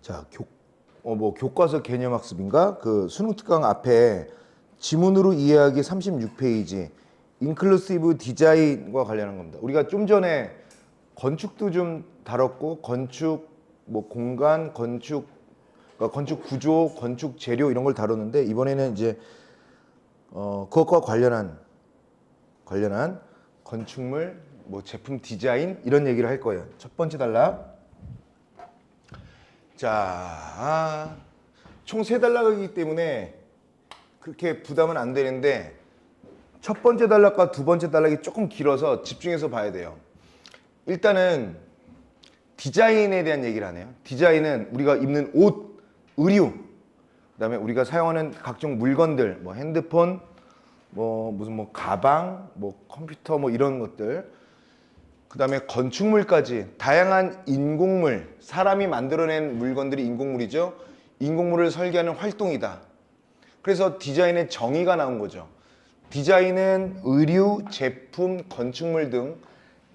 자, 교과서 개념학습인가? 그 수능 특강 앞에 지문으로 이해하기 36페이지 인클루시브 디자인과 관련한 겁니다. 우리가 좀 전에 건축도 좀 다뤘고 건축 공간, 건축 건축 구조, 건축 재료 이런 걸 다뤘는데 이번에는 이제 그것과 관련한 건축물, 제품 디자인 이런 얘기를 할 거예요. 첫 번째 단락. 자, 총 세 단락이기 때문에 그렇게 부담은 안 되는데 첫 번째 단락과 두 번째 단락이 조금 길어서 집중해서 봐야 돼요. 일단은 디자인에 대한 얘기를 하네요. 디자인은 우리가 입는 옷, 의류, 그다음에 우리가 사용하는 각종 물건들, 핸드폰, 가방, 컴퓨터 이런 것들, 그다음에 건축물까지 다양한 인공물, 사람이 만들어낸 물건들이 인공물이죠. 인공물을 설계하는 활동이다. 그래서 디자인의 정의가 나온 거죠. 디자인은 의류, 제품, 건축물 등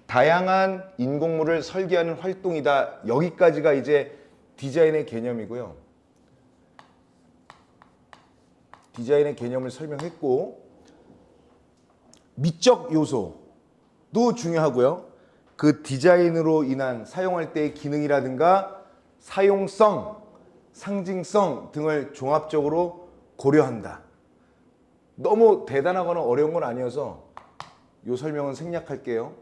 다양한 인공물을 설계하는 활동이다. 여기까지가 이제 디자인의 개념이고요. 디자인의 개념을 설명했고, 미적 요소도 중요하고요. 그 디자인으로 인한 사용할 때의 기능이라든가 사용성, 상징성 등을 종합적으로 고려한다. 너무 대단하거나 어려운 건 아니어서 이 설명은 생략할게요.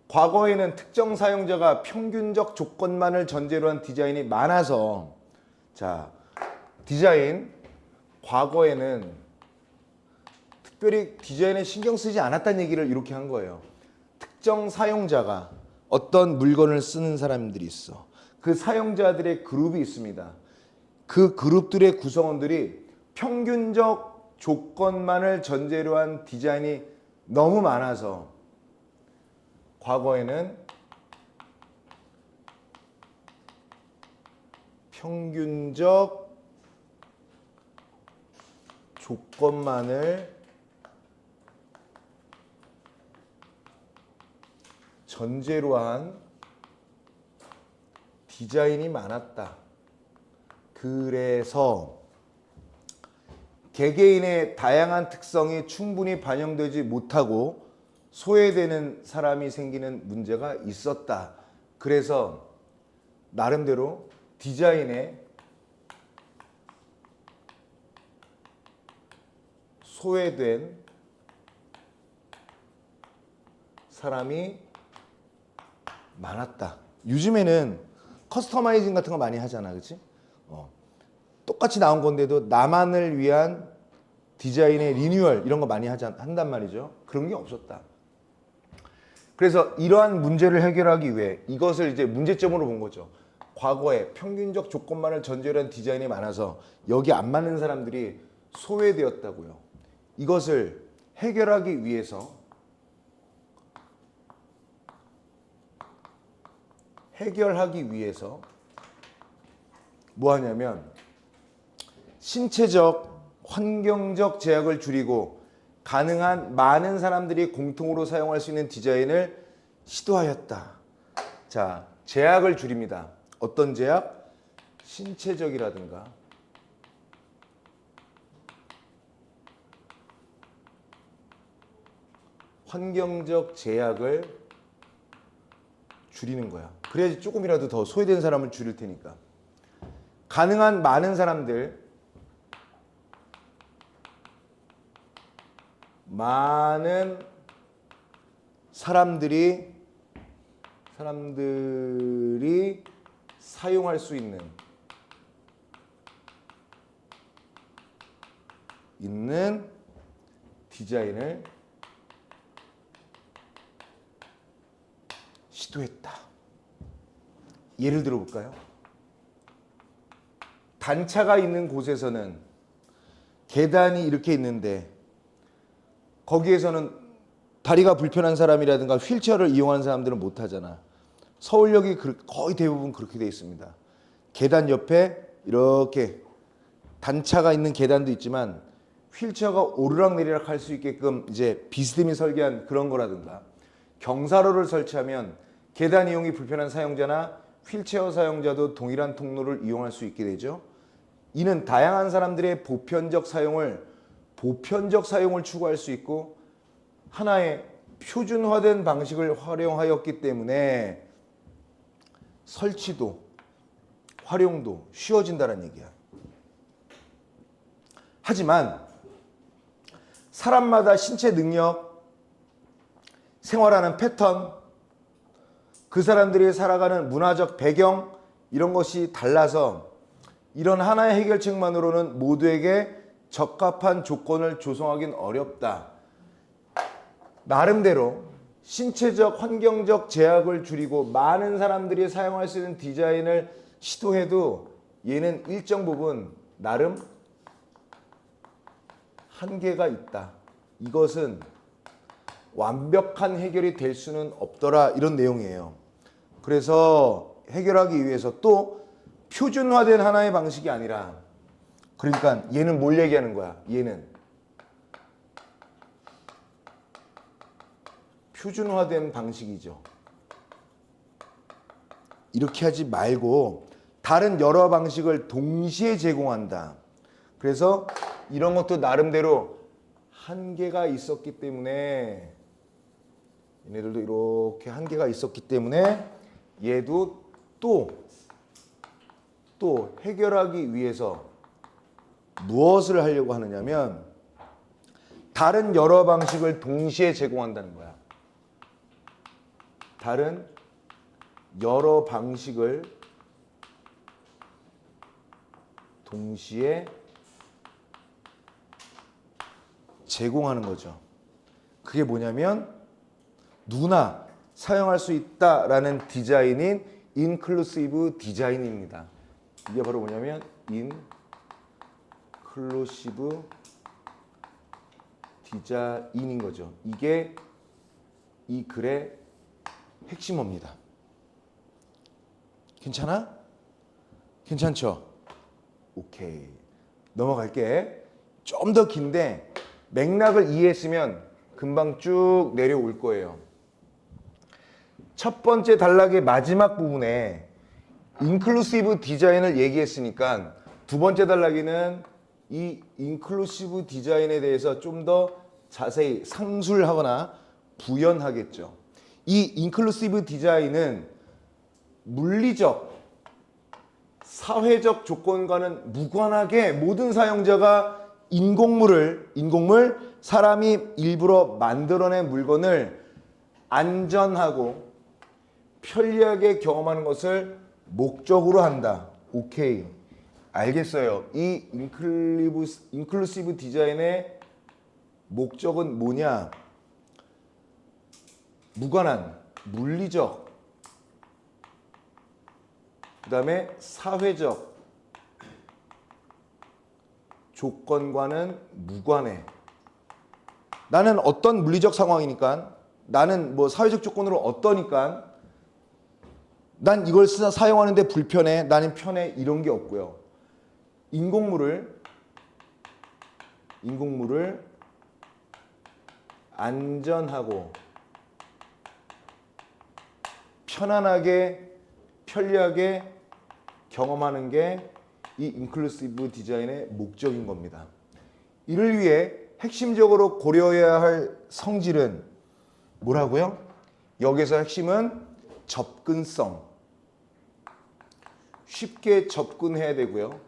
과거에는 특정 사용자가 평균적 조건만을 전제로 한 디자인이 많아서, 자, 디자인 과거에는 특별히 디자인에 신경 쓰지 않았다는 얘기를 이렇게 한 거예요. 특정 사용자가 어떤 물건을 쓰는 사람들이 있어. 그 사용자들의 그룹이 있습니다. 그 그룹들의 구성원들이 평균적 조건만을 전제로 한 디자인이 너무 많아서 과거에는 평균적 조건만을 전제로 한 디자인이 많았다. 그래서 개개인의 다양한 특성이 충분히 반영되지 못하고 소외되는 사람이 생기는 문제가 있었다. 그래서 나름대로 디자인에 소외된 사람이 많았다. 요즘에는 커스터마이징 같은 거 많이 하잖아, 그렇지? 똑같이 나온 건데도 나만을 위한 디자인의 리뉴얼 이런 거 많이 한단 말이죠. 그런 게 없었다. 그래서 이러한 문제를 해결하기 위해 이것을 이제 문제점으로 본 거죠. 과거에 평균적 조건만을 전제로 한 디자인이 많아서 여기 안 맞는 사람들이 소외되었다고요. 이것을 해결하기 위해서 뭐 하냐면 신체적, 환경적 제약을 줄이고 가능한 많은 사람들이 공통으로 사용할 수 있는 디자인을 시도하였다. 자, 제약을 줄입니다. 어떤 제약? 신체적이라든가 환경적 제약을 줄이는 거야. 그래야지 조금이라도 더 소외된 사람을 줄일 테니까. 가능한 많은 사람들이 사용할 수 있는 디자인을 시도했다. 예를 들어 볼까요? 단차가 있는 곳에서는 계단이 이렇게 있는데 거기에서는 다리가 불편한 사람이라든가 휠체어를 이용하는 사람들은 못 하잖아. 서울역이 거의 대부분 그렇게 돼 있습니다. 계단 옆에 이렇게 단차가 있는 계단도 있지만 휠체어가 오르락내리락 할 수 있게끔 이제 비스듬히 설계한 그런 거라든가 경사로를 설치하면 계단 이용이 불편한 사용자나 휠체어 사용자도 동일한 통로를 이용할 수 있게 되죠. 이는 다양한 사람들의 보편적 사용을 추구할 수 있고 하나의 표준화된 방식을 활용하였기 때문에 설치도 활용도 쉬워진다는 얘기야. 하지만 사람마다 신체 능력, 생활하는 패턴, 그 사람들이 살아가는 문화적 배경 이런 것이 달라서 이런 하나의 해결책만으로는 모두에게 적합한 조건을 조성하긴 어렵다. 나름대로 신체적, 환경적 제약을 줄이고 많은 사람들이 사용할 수 있는 디자인을 시도해도 얘는 일정 부분 나름 한계가 있다. 이것은 완벽한 해결이 될 수는 없더라. 이런 내용이에요. 그래서 해결하기 위해서 또 표준화된 하나의 방식이 아니라 그러니까 얘는 뭘 얘기하는 거야? 얘는 표준화된 방식이죠. 이렇게 하지 말고 다른 여러 방식을 동시에 제공한다. 그래서 이런 것도 나름대로 한계가 있었기 때문에 얘네들도 이렇게 한계가 있었기 때문에 얘도 또 해결하기 위해서 무엇을 하려고 하느냐면 다른 여러 방식을 동시에 제공한다는 거야. 다른 여러 방식을 동시에 제공하는 거죠. 그게 뭐냐면 누구나 사용할 수 있다라는 디자인인 인클루시브 디자인입니다. 이게 바로 뭐냐면 인클루시브 디자인인 거죠. 이게 이 글의 핵심어입니다. 괜찮아? 괜찮죠? 오케이. 넘어갈게. 좀 더 긴데 맥락을 이해했으면 금방 쭉 내려올 거예요. 첫 번째 단락의 마지막 부분에 인클루시브 디자인을 얘기했으니까 두 번째 단락에는 이 인클루시브 디자인에 대해서 좀 더 자세히 상술하거나 부연하겠죠. 이 인클루시브 디자인은 물리적, 사회적 조건과는 무관하게 모든 사용자가 인공물, 사람이 일부러 만들어낸 물건을 안전하고 편리하게 경험하는 것을 목적으로 한다. 오케이. 알겠어요. 이 인클루시브 디자인의 목적은 뭐냐? 무관한, 물리적, 그 다음에 사회적 조건과는 무관해. 나는 어떤 물리적 상황이니까, 나는 뭐 사회적 조건으로 어떠니까, 난 이걸 사용하는데 불편해, 나는 편해, 이런 게 없고요. 인공물을 안전하고 편안하게, 편리하게 경험하는 게 이 인클루시브 디자인의 목적인 겁니다. 이를 위해 핵심적으로 고려해야 할 성질은 뭐라고요? 여기서 핵심은 접근성. 쉽게 접근해야 되고요.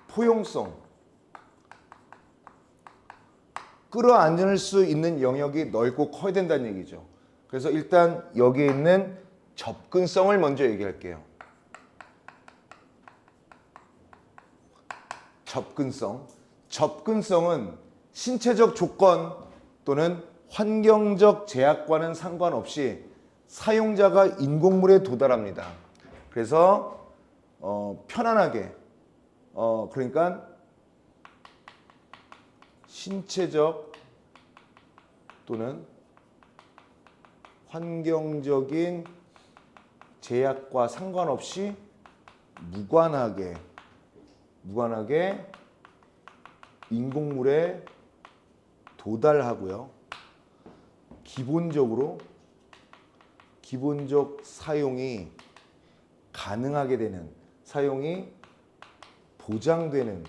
포용성. 끌어안을 수 있는 영역이 넓고 커야 된다는 얘기죠. 그래서 일단 여기에 있는 접근성을 먼저 얘기할게요. 접근성은 신체적 조건 또는 환경적 제약과는 상관없이 사용자가 인공물에 도달합니다. 그래서 편안하게 그러니까 신체적 또는 환경적인 제약과 상관없이 무관하게 인공물에 도달하고요. 기본적 사용이 가능하게 되는, 사용이 보장되는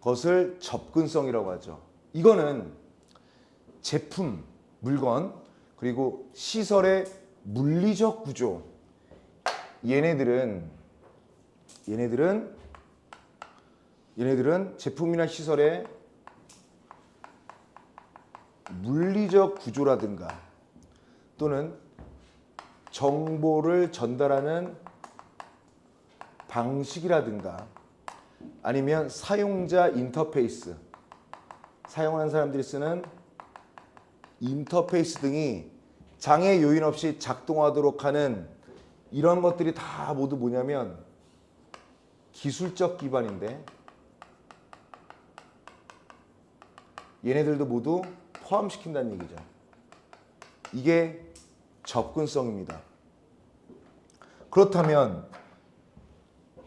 것을 접근성이라고 하죠. 이거는 제품, 물건, 그리고 시설의 물리적 구조, 얘네들은 제품이나 시설의 물리적 구조라든가 또는 정보를 전달하는 방식이라든가 아니면 사용자 인터페이스, 사용하는 사람들이 쓰는 인터페이스 등이 장애 요인 없이 작동하도록 하는 이런 것들이 다 모두 뭐냐면 기술적 기반인데, 얘네들도 모두 포함시킨다는 얘기죠. 이게 접근성입니다. 그렇다면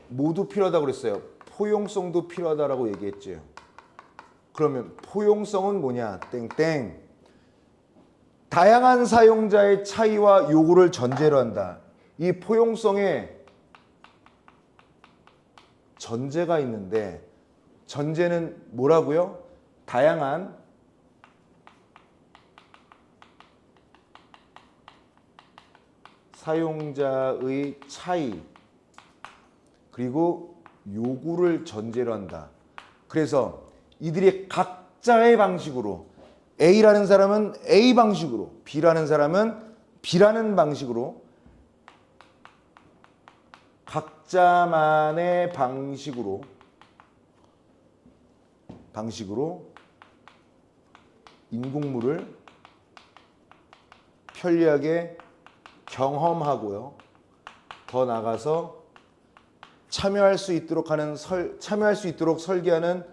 모두 필요하다고 그랬어요. 포용성도 필요하다라고 얘기했죠. 그러면 포용성은 뭐냐? 땡땡. 다양한 사용자의 차이와 요구를 전제로 한다. 이 포용성에 전제가 있는데, 전제는 뭐라고요? 다양한 사용자의 차이 그리고 요구를 전제로 한다. 그래서 이들이 각자의 방식으로, A라는 사람은 A 방식으로, B라는 사람은 B라는 방식으로, 각자만의 방식으로 인공물을 편리하게 경험하고요. 더 나아가서 참여할 수 있도록 설계하는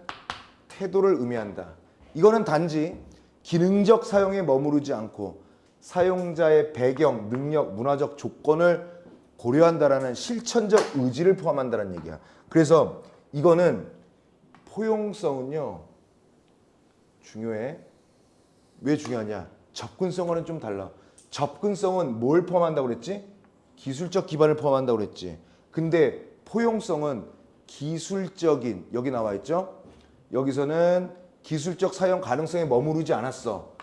태도를 의미한다. 이거는 단지 기능적 사용에 머무르지 않고 사용자의 배경, 능력, 문화적 조건을 고려한다라는 실천적 의지를 포함한다는 얘기야. 그래서 이거는 포용성은요 중요해. 왜 중요하냐? 접근성과는 좀 달라. 접근성은 뭘 포함한다고 그랬지? 기술적 기반을 포함한다고 그랬지. 근데 포용성은 기술적인, 여기 나와 있죠? 여기서는 기술적 사용 가능성에 머무르지 않았어.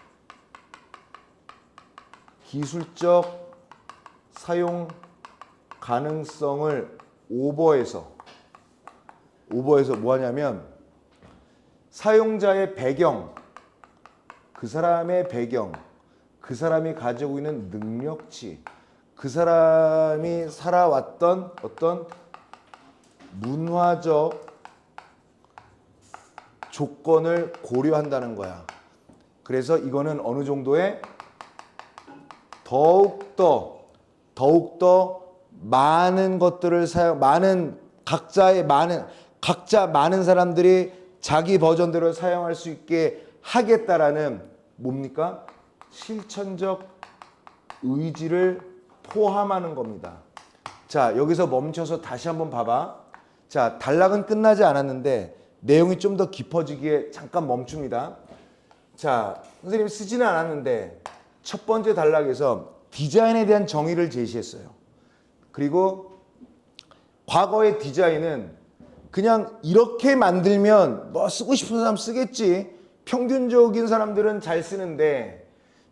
기술적 사용 가능성을 오버해서 뭐 하냐면 사용자의 배경, 그 사람의 배경, 그 사람이 가지고 있는 능력치, 그 사람이 살아왔던 어떤 문화적 조건을 고려한다는 거야. 그래서 이거는 어느 정도의 더욱더 많은 것들을 각자 많은 사람들이 자기 버전대로 사용할 수 있게 하겠다라는 뭡니까? 실천적 의지를 포함하는 겁니다. 자, 여기서 멈춰서 다시 한번 봐봐. 자, 단락은 끝나지 않았는데 내용이 좀 더 깊어지기에 잠깐 멈춥니다. 자, 선생님이 쓰지는 않았는데 첫 번째 단락에서 디자인에 대한 정의를 제시했어요. 그리고 과거의 디자인은 그냥 이렇게 만들면 뭐 쓰고 싶은 사람 쓰겠지. 평균적인 사람들은 잘 쓰는데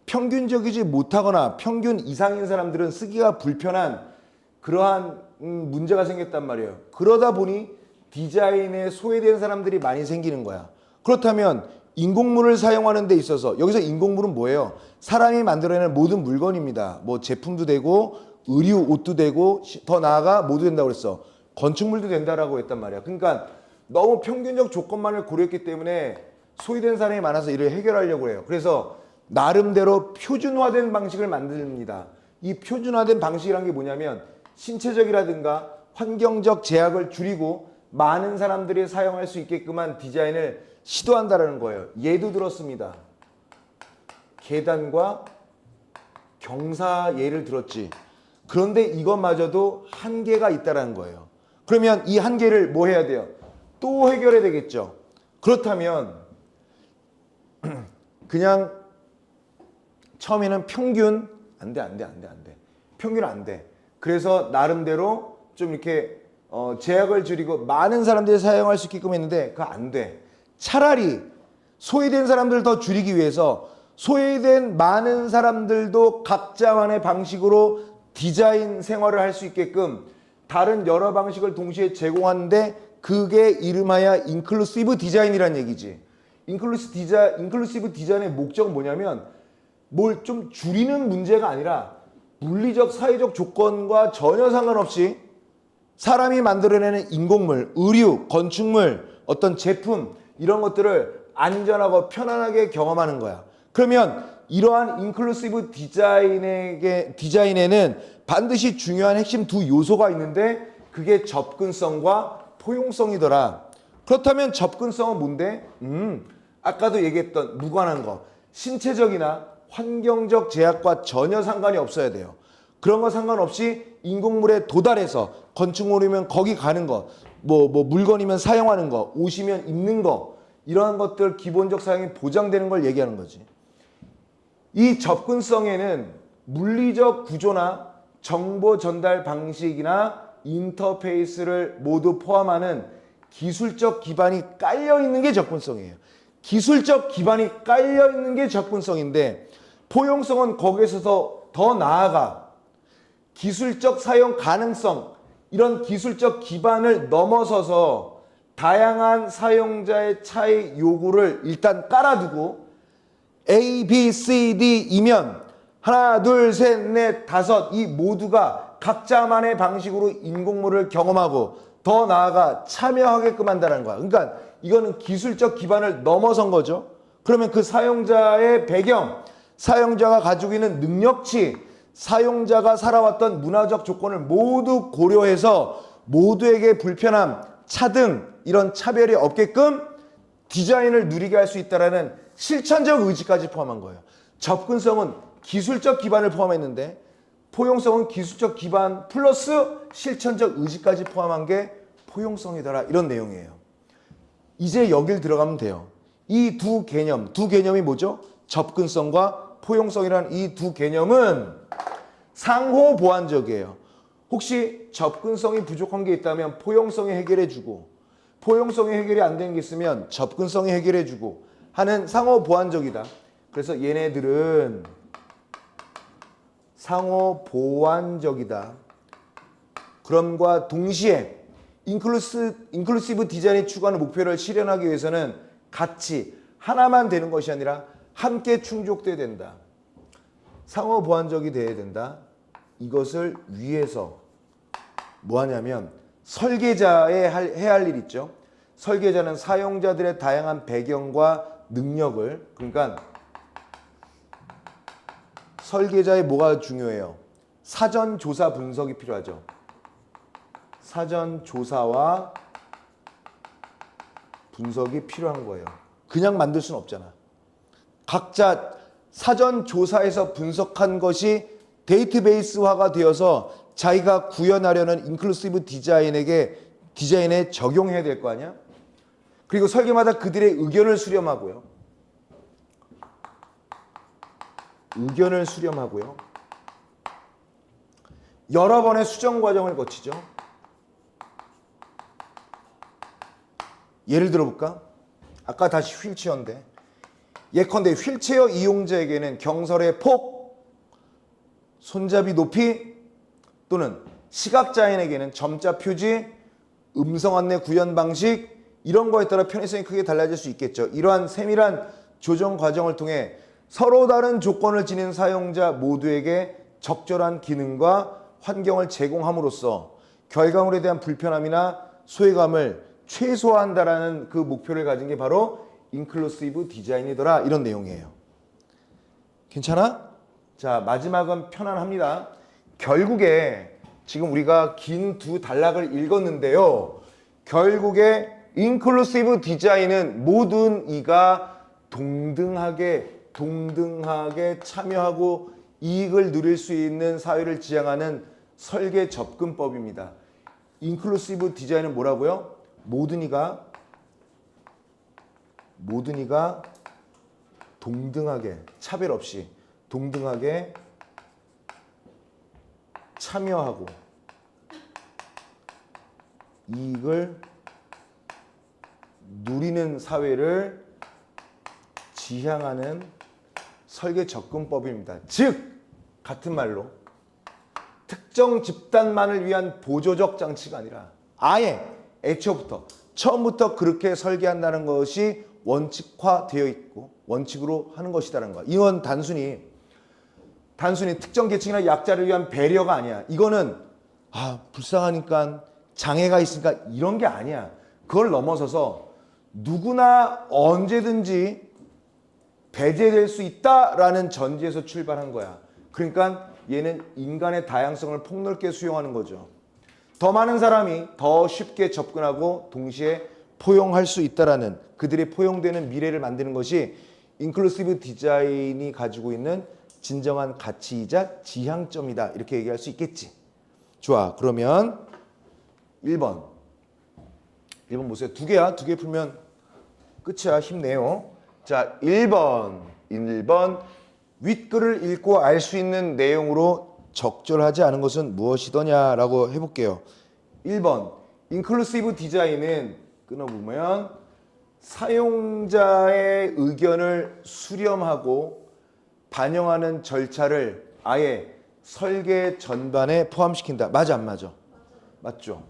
평균적이지 못하거나 평균 이상인 사람들은 쓰기가 불편한 그러한 문제가 생겼단 말이에요. 그러다 보니 디자인에 소외된 사람들이 많이 생기는 거야. 그렇다면 인공물을 사용하는 데 있어서 여기서 인공물은 뭐예요? 사람이 만들어내는 모든 물건입니다. 뭐 제품도 되고 의류, 옷도 되고 더 나아가 뭐도 된다고 그랬어? 건축물도 된다라고 했단 말이야. 그러니까 너무 평균적 조건만을 고려했기 때문에 소외된 사람이 많아서 이를 해결하려고 해요. 그래서 나름대로 표준화된 방식을 만듭니다. 이 표준화된 방식이란 게 뭐냐면 신체적이라든가 환경적 제약을 줄이고 많은 사람들이 사용할 수 있게끔한 디자인을 시도한다는 거예요. 예도 들었습니다. 계단과 경사 예를 들었지. 그런데 이것마저도 한계가 있다는 거예요. 그러면 이 한계를 뭐 해야 돼요? 또 해결해야 되겠죠. 그렇다면 그냥 처음에는 평균 안 돼. 평균 안 돼. 그래서 나름대로 좀 이렇게 제약을 줄이고 많은 사람들이 사용할 수 있게끔 했는데 그거 안 돼. 차라리 소외된 사람들을 더 줄이기 위해서 소외된 많은 사람들도 각자만의 방식으로 디자인 생활을 할 수 있게끔 다른 여러 방식을 동시에 제공하는데 그게 이름하여 인클루시브 디자인이란 얘기지. 인클루시브 디자인의 목적은 뭐냐면 뭘 좀 줄이는 문제가 아니라 물리적 사회적 조건과 전혀 상관없이 사람이 만들어내는 인공물, 의류, 건축물, 어떤 제품 이런 것들을 안전하고 편안하게 경험하는 거야. 그러면 이러한 인클루시브 디자인에는 반드시 중요한 핵심 두 요소가 있는데 그게 접근성과 포용성이더라. 그렇다면 접근성은 뭔데? 아까도 얘기했던 무관한 거. 신체적이나 환경적 제약과 전혀 상관이 없어야 돼요. 그런 거 상관없이 인공물에 도달해서 건축물이면 거기 가는 거, 뭐 물건이면 사용하는 거, 옷이면 입는 거 이러한 것들 기본적 사용이 보장되는 걸 얘기하는 거지. 이 접근성에는 물리적 구조나 정보 전달 방식이나 인터페이스를 모두 포함하는 기술적 기반이 깔려 있는 게 접근성이에요. 기술적 기반이 깔려 있는 게 접근성인데 포용성은 거기에서 더 나아가 기술적 사용 가능성 이런 기술적 기반을 넘어서서 다양한 사용자의 차이 요구를 일단 깔아두고 A, B, C, D이면 하나, 둘, 셋, 넷, 다섯 이 모두가 각자만의 방식으로 인공물을 경험하고 더 나아가 참여하게끔 한다는 거야. 그러니까 이거는 기술적 기반을 넘어선 거죠. 그러면 그 사용자의 배경, 사용자가 가지고 있는 능력치, 사용자가 살아왔던 문화적 조건을 모두 고려해서 모두에게 불편함, 차등 이런 차별이 없게끔 디자인을 누리게 할 수 있다는 실천적 의지까지 포함한 거예요. 접근성은 기술적 기반을 포함했는데 포용성은 기술적 기반 플러스 실천적 의지까지 포함한 게 포용성이더라 이런 내용이에요. 이제 여길 들어가면 돼요. 이 두 개념이 뭐죠? 접근성과 포용성이라는 이 두 개념은 상호 보완적이에요. 혹시 접근성이 부족한 게 있다면 포용성이 해결해주고 포용성이 해결이 안 된 게 있으면 접근성이 해결해주고 하는 상호 보완적이다. 그래서 얘네들은 상호 보완적이다. 그럼과 동시에 인클루시브 디자인이 추구하는 목표를 실현하기 위해서는 같이 하나만 되는 것이 아니라 함께 충족돼야 된다. 상호 보완적이 돼야 된다. 이것을 위해서 뭐 하냐면 설계자의 해야 할 일 있죠. 설계자는 사용자들의 다양한 배경과 능력을 그러니까 설계자의 뭐가 중요해요? 사전 조사 분석이 필요하죠. 사전 조사와 분석이 필요한 거예요. 그냥 만들 수는 없잖아. 각자 사전 조사에서 분석한 것이 데이터베이스화가 되어서 자기가 구현하려는 인클루시브 디자인에 적용해야 될 거 아니야? 그리고 설계마다 그들의 의견을 수렴하고요. 여러 번의 수정 과정을 거치죠. 예를 들어볼까? 아까 다시 휠체어인데 예컨대 휠체어 이용자에게는 경설의 폭, 손잡이 높이 또는 시각장애인에게는 점자 표지, 음성 안내 구현 방식 이런 거에 따라 편의성이 크게 달라질 수 있겠죠. 이러한 세밀한 조정 과정을 통해 서로 다른 조건을 지닌 사용자 모두에게 적절한 기능과 환경을 제공함으로써 결과물에 대한 불편함이나 소외감을 최소화한다라는 그 목표를 가진 게 바로 인클루시브 디자인이더라 이런 내용이에요. 괜찮아? 자, 마지막은 편안합니다. 결국에 지금 우리가 긴 두 단락을 읽었는데요. 결국에 인클루시브 디자인은 모든 이가 동등하게 참여하고 이익을 누릴 수 있는 사회를 지향하는 설계 접근법입니다. 인클루시브 디자인은 뭐라고요? 모든 이가 동등하게 차별 없이 동등하게 참여하고 이익을 누리는 사회를 지향하는 설계 접근법입니다. 즉 같은 말로 특정 집단만을 위한 보조적 장치가 아니라 아예 애초부터 처음부터 그렇게 설계한다는 것이 원칙화되어 있고 원칙으로 하는 것이다라는 거야. 이건 단순히 특정 계층이나 약자를 위한 배려가 아니야. 이거는 불쌍하니까 장애가 있으니까 이런 게 아니야. 그걸 넘어서서 누구나 언제든지 배제될 수 있다라는 전제에서 출발한 거야. 그러니까 얘는 인간의 다양성을 폭넓게 수용하는 거죠. 더 많은 사람이 더 쉽게 접근하고 동시에 포용할 수 있다라는 그들이 포용되는 미래를 만드는 것이 인클루시브 디자인이 가지고 있는 진정한 가치이자 지향점이다. 이렇게 얘기할 수 있겠지. 좋아. 그러면 1번 보세요. 두 개야. 두 개 풀면 끝이야. 힘내요. 자, 1번 윗글을 읽고 알 수 있는 내용으로 적절하지 않은 것은 무엇이더냐라고 해볼게요. 1번 인클루시브 디자인은 끊어보면 사용자의 의견을 수렴하고 반영하는 절차를 아예 설계 전반에 포함시킨다. 맞아 안 맞아? 맞죠?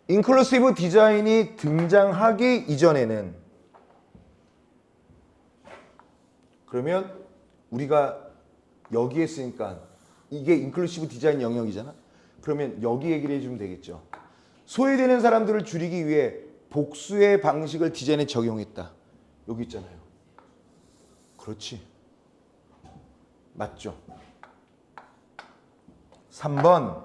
인클루시브 디자인이 등장하기 이전에는 그러면 우리가 여기에 있으니까 이게 인클루시브 디자인 영역이잖아. 그러면 여기 얘기를 해주면 되겠죠. 소외되는 사람들을 줄이기 위해 복수의 방식을 디자인에 적용했다. 여기 있잖아요. 그렇지. 맞죠? 3번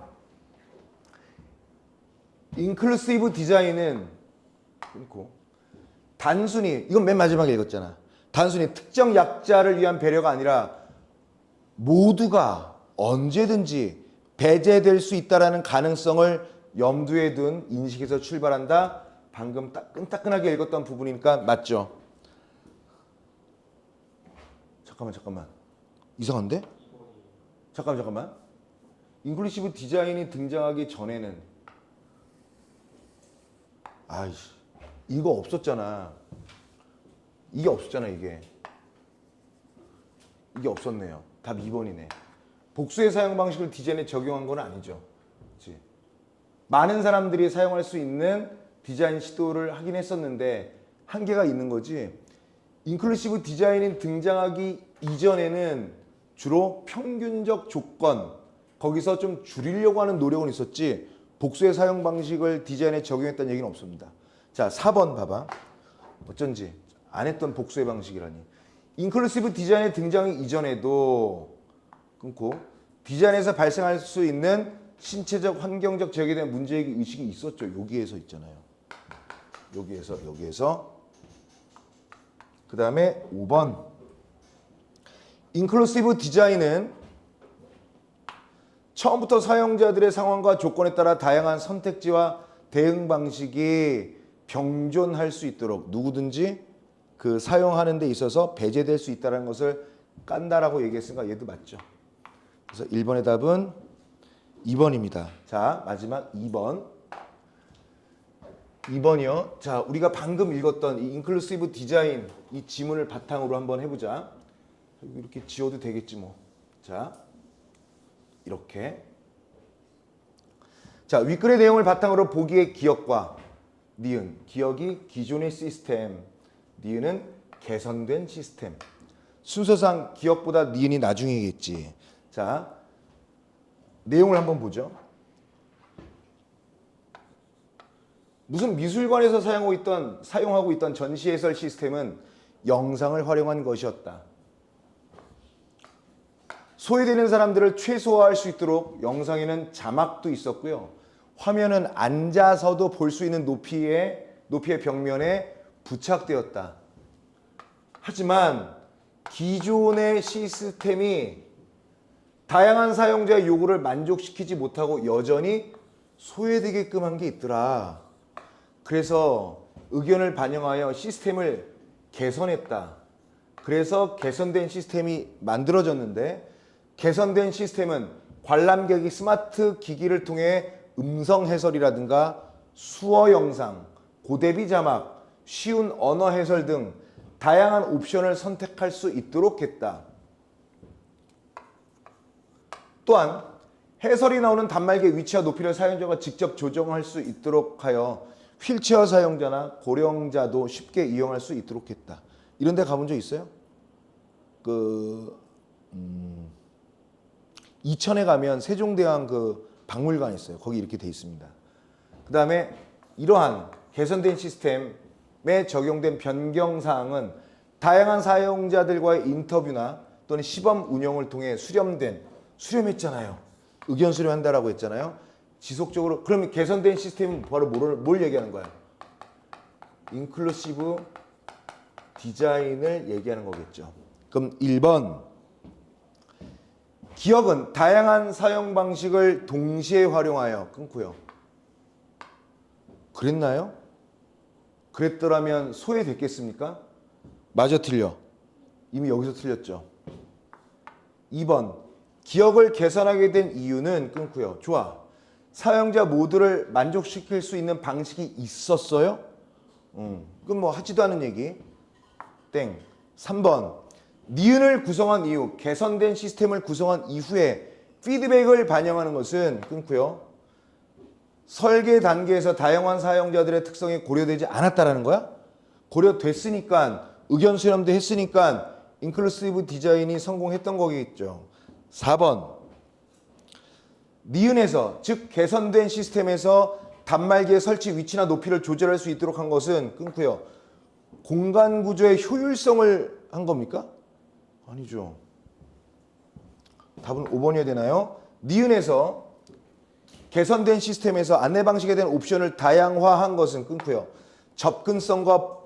인클루시브 디자인은 단순히 이건 맨 마지막에 읽었잖아. 단순히 특정 약자를 위한 배려가 아니라 모두가 언제든지 배제될 수 있다는 가능성을 염두에 둔 인식에서 출발한다. 방금 따끈따끈하게 읽었던 부분이니까 맞죠? 잠깐만. 이상한데? 잠깐만. 인클루시브 디자인이 등장하기 전에는 이거 없었잖아. 이게 없었잖아. 이게 없었네요. 답 2번이네. 복수의 사용 방식을 디자인에 적용한 건 아니죠. 그치? 많은 사람들이 사용할 수 있는 디자인 시도를 하긴 했었는데 한계가 있는 거지. 인클루시브 디자인이 등장하기 이전에는 주로 평균적 조건 거기서 좀 줄이려고 하는 노력은 있었지 복수의 사용 방식을 디자인에 적용했다는 얘기는 없습니다. 자, 4번 봐봐. 어쩐지 안 했던 복수의 방식이라니. 인클루시브 디자인의 등장 이전에도 끊고 디자인에서 발생할 수 있는 신체적, 환경적 지역에 대한 문제의식이 있었죠. 여기에서 있잖아요. 여기에서. 그 다음에 5번. 인클루시브 디자인은 처음부터 사용자들의 상황과 조건에 따라 다양한 선택지와 대응 방식이 병존할 수 있도록 누구든지 그 사용하는 데 있어서 배제될 수 있다는 것을 깐다라고 얘기했으니까 얘도 맞죠. 그래서 1번의 답은 2번입니다. 자, 마지막 2번. 2번이요. 자, 우리가 방금 읽었던 이 인클루시브 디자인 이 지문을 바탕으로 한번 해보자. 이렇게 지워도 되겠지 뭐. 자, 이렇게. 자, 윗글의 내용을 바탕으로 보기의 기억과 니은. 기억이 기존의 시스템, 니은은 개선된 시스템. 순서상 기억보다 니은이 나중이겠지. 자, 내용을 한번 보죠. 무슨 미술관에서 사용하고 있던 전시 해설 시스템은 영상을 활용한 것이었다. 소외되는 사람들을 최소화할 수 있도록 영상에는 자막도 있었고요. 화면은 앉아서도 볼 수 있는 높이의 벽면에 부착되었다. 하지만 기존의 시스템이 다양한 사용자의 요구를 만족시키지 못하고 여전히 소외되게끔 한 게 있더라. 그래서 의견을 반영하여 시스템을 개선했다. 그래서 개선된 시스템이 만들어졌는데 개선된 시스템은 관람객이 스마트 기기를 통해 음성 해설이라든가 수어 영상, 고대비 자막, 쉬운 언어 해설 등 다양한 옵션을 선택할 수 있도록 했다. 또한 해설이 나오는 단말기의 위치와 높이를 사용자가 직접 조정할 수 있도록 하여 휠체어 사용자나 고령자도 쉽게 이용할 수 있도록 했다. 이런 데 가본 적 있어요? 이천에 가면 세종대왕 그 박물관 있어요. 거기 이렇게 돼 있습니다. 그 다음에 이러한 개선된 시스템에 적용된 변경사항은 다양한 사용자들과의 인터뷰나 또는 시범 운영을 통해 수렴했잖아요. 의견 수렴한다라고 했잖아요. 지속적으로. 그러면 개선된 시스템은 바로 뭘 얘기하는 거야? 인클루시브 디자인을 얘기하는 거겠죠. 그럼 1번. 기억은 다양한 사용 방식을 동시에 활용하여 끊고요. 그랬나요? 그랬더라면 소외됐겠습니까? 맞아, 틀려. 이미 여기서 틀렸죠. 2번. 기억을 개선하게 된 이유는 끊고요. 좋아. 사용자 모두를 만족시킬 수 있는 방식이 있었어요? 그건 뭐 하지도 않은 얘기. 땡. 3번. 니은을 구성한 이후, 개선된 시스템을 구성한 이후에 피드백을 반영하는 것은 끊고요. 설계 단계에서 다양한 사용자들의 특성이 고려되지 않았다라는 거야? 고려됐으니까, 의견 수렴도 했으니까 인클루시브 디자인이 성공했던 거겠죠. 4번. 니은에서, 즉 개선된 시스템에서 단말기의 설치 위치나 높이를 조절할 수 있도록 한 것은 끊고요. 공간 구조의 효율성을 한 겁니까? 아니죠. 답은 5번이어야 되나요? 니은에서 개선된 시스템에서 안내 방식에 대한 옵션을 다양화한 것은 끊고요. 접근성과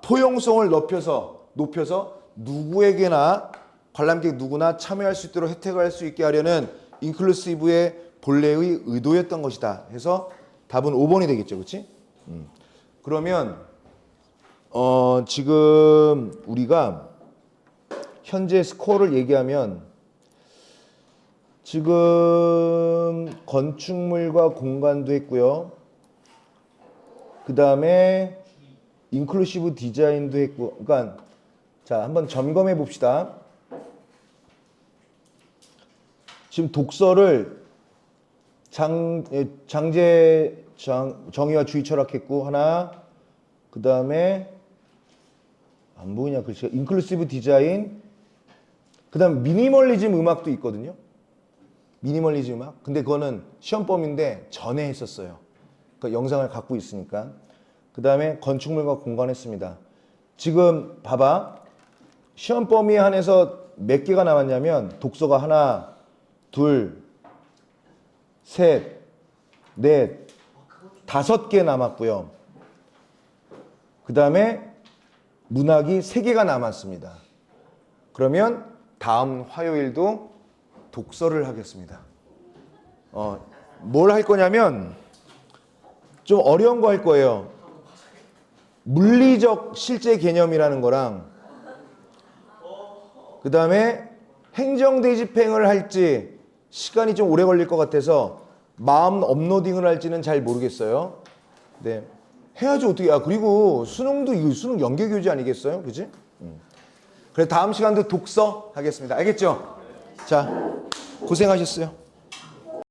포용성을 높여서 누구에게나 관람객 누구나 참여할 수 있도록 혜택을 할 수 있게 하려는 인클루시브의 본래의 의도였던 것이다. 해서 답은 5번이 되겠죠. 그렇지? 그러면 지금 우리가 현재 스코어를 얘기하면 지금 건축물과 공간도 했고요. 그 다음에 인클루시브 디자인도 했고, 그러니까 자 한번 점검해 봅시다. 지금 독서를 정의와 주의 철학했고 하나, 그 다음에 안 보이냐 글씨가 인클루시브 디자인, 그 다음 미니멀리즘 음악도 있거든요. 미니멀리즘 음악. 근데 그거는 시험 범위인데 전에 했었어요. 그 영상을 갖고 있으니까. 그 다음에 건축물과 공간 했습니다. 지금 봐봐. 시험 범위에 한해서 몇 개가 남았냐면 독서가 하나, 둘, 셋, 넷, 5개 남았고요. 그 다음에 문학이 3개가 남았습니다. 그러면 다음 화요일도 독서를 하겠습니다. 뭘 할 거냐면 좀 어려운 거 할 거예요. 물리적 실제 개념이라는 거랑 그 다음에 행정대 집행을 할지 시간이 좀 오래 걸릴 것 같아서 마음 업로딩을 할지는 잘 모르겠어요. 네, 해야죠. 어떻게. 그리고 수능도 이거 수능 연계교재 아니겠어요? 그지? 그래서 다음 시간도 독서 하겠습니다. 알겠죠? 자, 고생하셨어요.